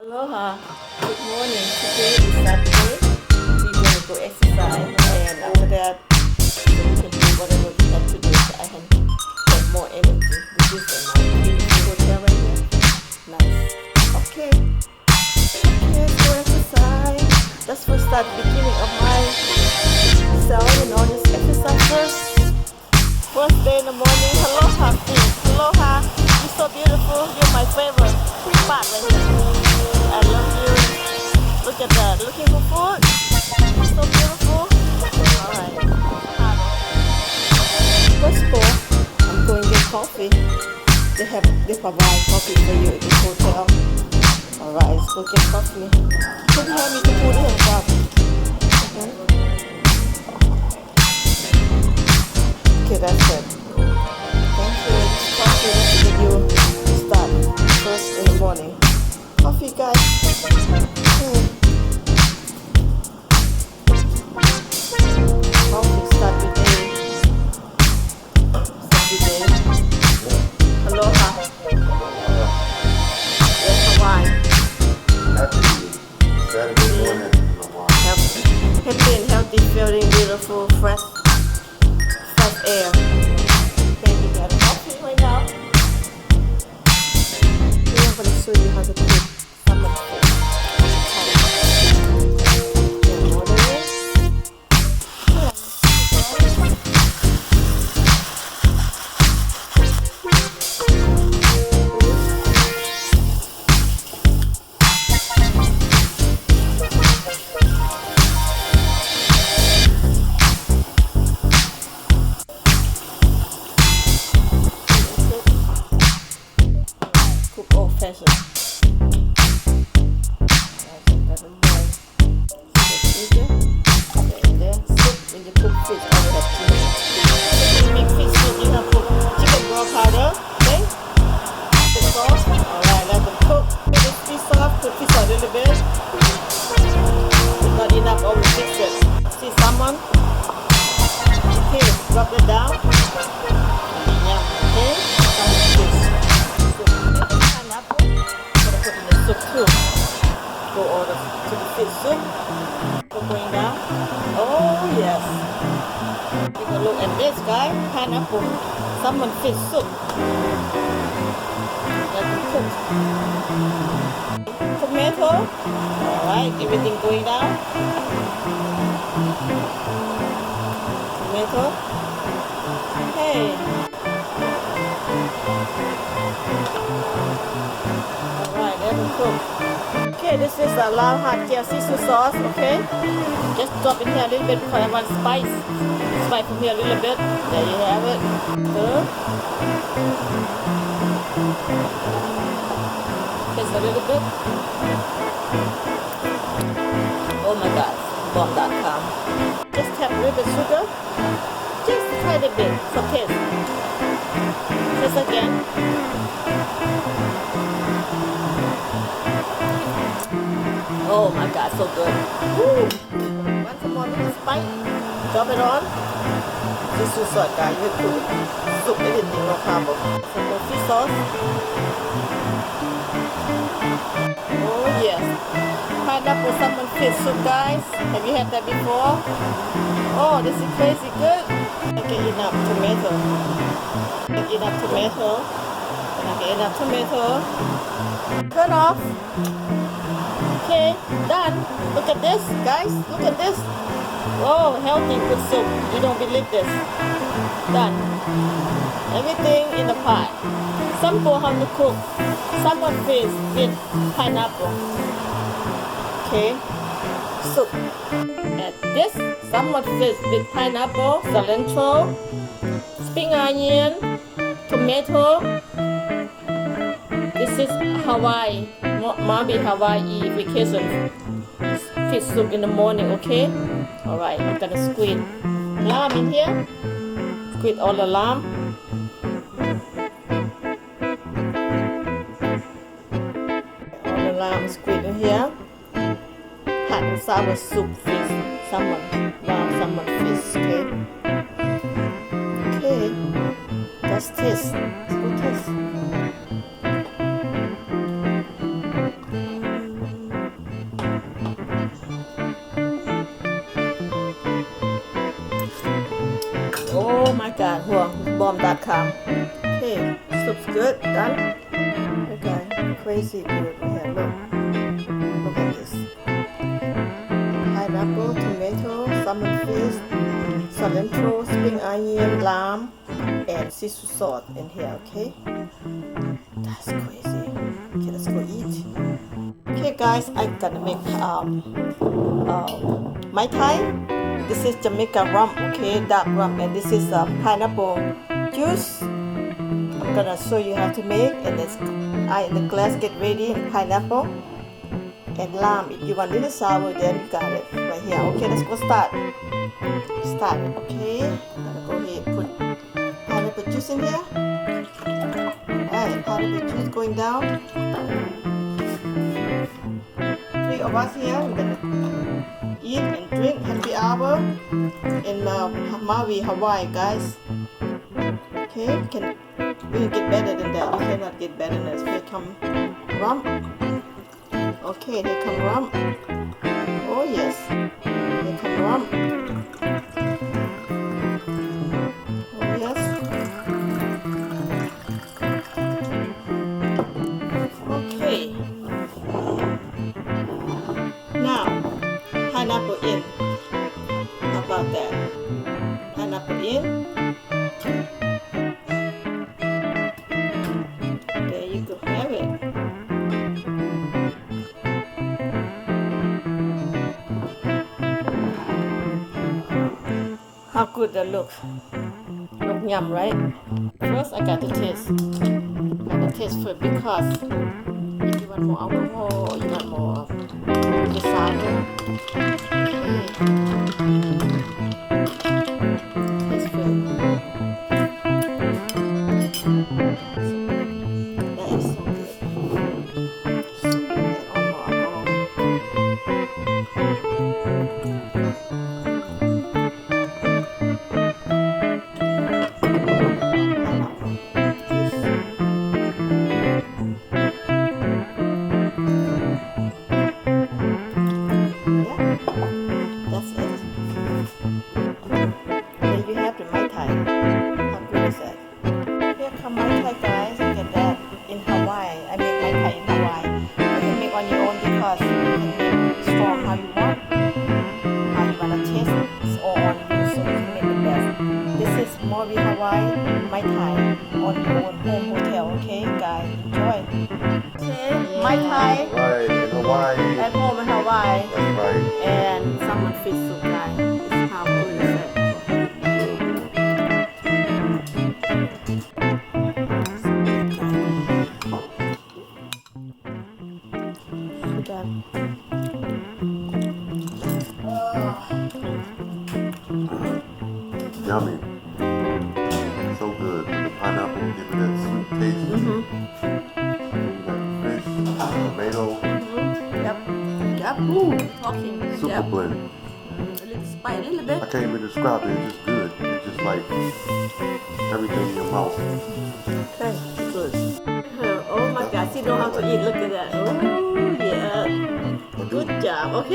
Aloha, good morning. Today is Saturday. We're going to go exercise, and after that, we can do whatever we have to do so I can get more energy. This is my beautiful hotel right here. Nice. Okay. Let's go exercise. That's first start the beginning of my this exercise first. First day in the morning. Aloha, please. Aloha. You're so beautiful. You're my favorite part right here. I love you. Look at that. Looking for food? So beautiful. Alright. First of all, I'm going to get coffee. They provide coffee for you at the hotel. Alright, let's go get coffee. Couldn't help me to put it in cup. Okay, that's it. Thank you. Coffee, let's get you start first in the morning. Coffee, guys. Coffee, start the day. Start the day. Aloha. Yes, Hawaii. Happy Saturday morning in Hawaii. Happy and healthy, feeling beautiful, fresh air. Okay, we got coffee right now. I'm going to show you how to cook salmon fish. Cook old fashioned. When you cook fish, always have to when you make fish soup, you have to put chicken broth powder, okay? The sauce. Alright, let them cook. Put the fish sauce, put fish sauce a little bit. If not enough, I will fix it. See salmon? Okay, drop it down. Yum, okay? Salmon fish. Soup. Pineapple. I'm gonna put in the soup too. Go order to the fish soup. Going down. Oh yes. Take a look at this, guys. Pineapple, salmon fish soup. Let it cook. Tomato. Alright, everything going down. Tomato. Hey. Alright, let it cook. Okay, this is a lao hot gel Sisou sauce, okay? Just drop in here a little bit because I want spice. Spice from here a little bit. There you have it. Good. Just a little bit. Oh my God, bomb.com. Just tap a little bit sugar. Just a tiny bit for taste. Just again. Oh my God, so good. Woo. Want some more little spice? Drop it on. This is what, guys. You cook soup, anything, no problem. Some more fish sauce. Oh yes. Pineapple salmon fish soup, guys. Have you had that before? Oh, this is crazy good. Get enough tomato. Get enough tomato. Get enough tomato. Turn off. Okay, done. Look at this, guys. Look at this. Oh, healthy, good soup. You don't believe this. Done. Everything in the pot. Simple how to cook. Salmon fish with pineapple. Okay. Soup. And this salmon fish with pineapple, cilantro, spring onion, tomato. This is Hawaii. Maybe Hawaii vacation fish soup in the morning, okay? Alright, I'm gonna squeeze lamb in here. Squeeze all the lamb. All the lamb squeeze in here. Hot and sour soup fish. Salmon. Wow, salmon fish, okay? Okay. That's taste. Let's go taste. mom.com. Okay, soup's good. Done. Okay, crazy good. Here, look. Look at this. Pineapple, tomato, salmon fish, cilantro, spring onion, lamb, and Sisou sauce in here. Okay. That's crazy. Okay, let's go eat. Okay, guys, I'm gonna make Mai Tai. This is Jamaica rum, okay, dark rum, and this is pineapple juice. I'm gonna show you how to make, and the glass get ready, and pineapple and lamb. If you want a little sour, then you got it right here. Okay, let's go start. Okay, gonna go ahead and put pineapple juice in here. Alright, pineapple juice going down. 3 of us here, we're gonna eat and drink happy hour in Maui, Hawaii, guys. Okay, we can get better than that. You cannot get better than this. Here come rum. Okay, here come rum. Oh yes, here come rum. Oh yes. Okay. Now, pineapple in. How about that? Pineapple in. There you go, have it. How good that looks. Look yum, right? First, I got to taste. First because if you want more alcohol or you want more desire. Taste good. That is so good. So good. And more alcohol. Hawaii, Mai Tai on your own home hotel, okay guys, enjoy. Okay, Mai Tai Right, in Hawaii. at home in Hawaii. That's right. And salmon fish soup, guys. This is how good is it. Done. Yummy. So good. The pineapple give it that sweet taste. You got the fish, tomato. Yep. Ooh, talking. Super Yep. blend. A little spice, a little bit. I can't even describe it. It's just good. It's just like everything in your mouth. Okay, good. Oh my God, she know how to eat. Look at that. Oh yeah. Good job. Okay.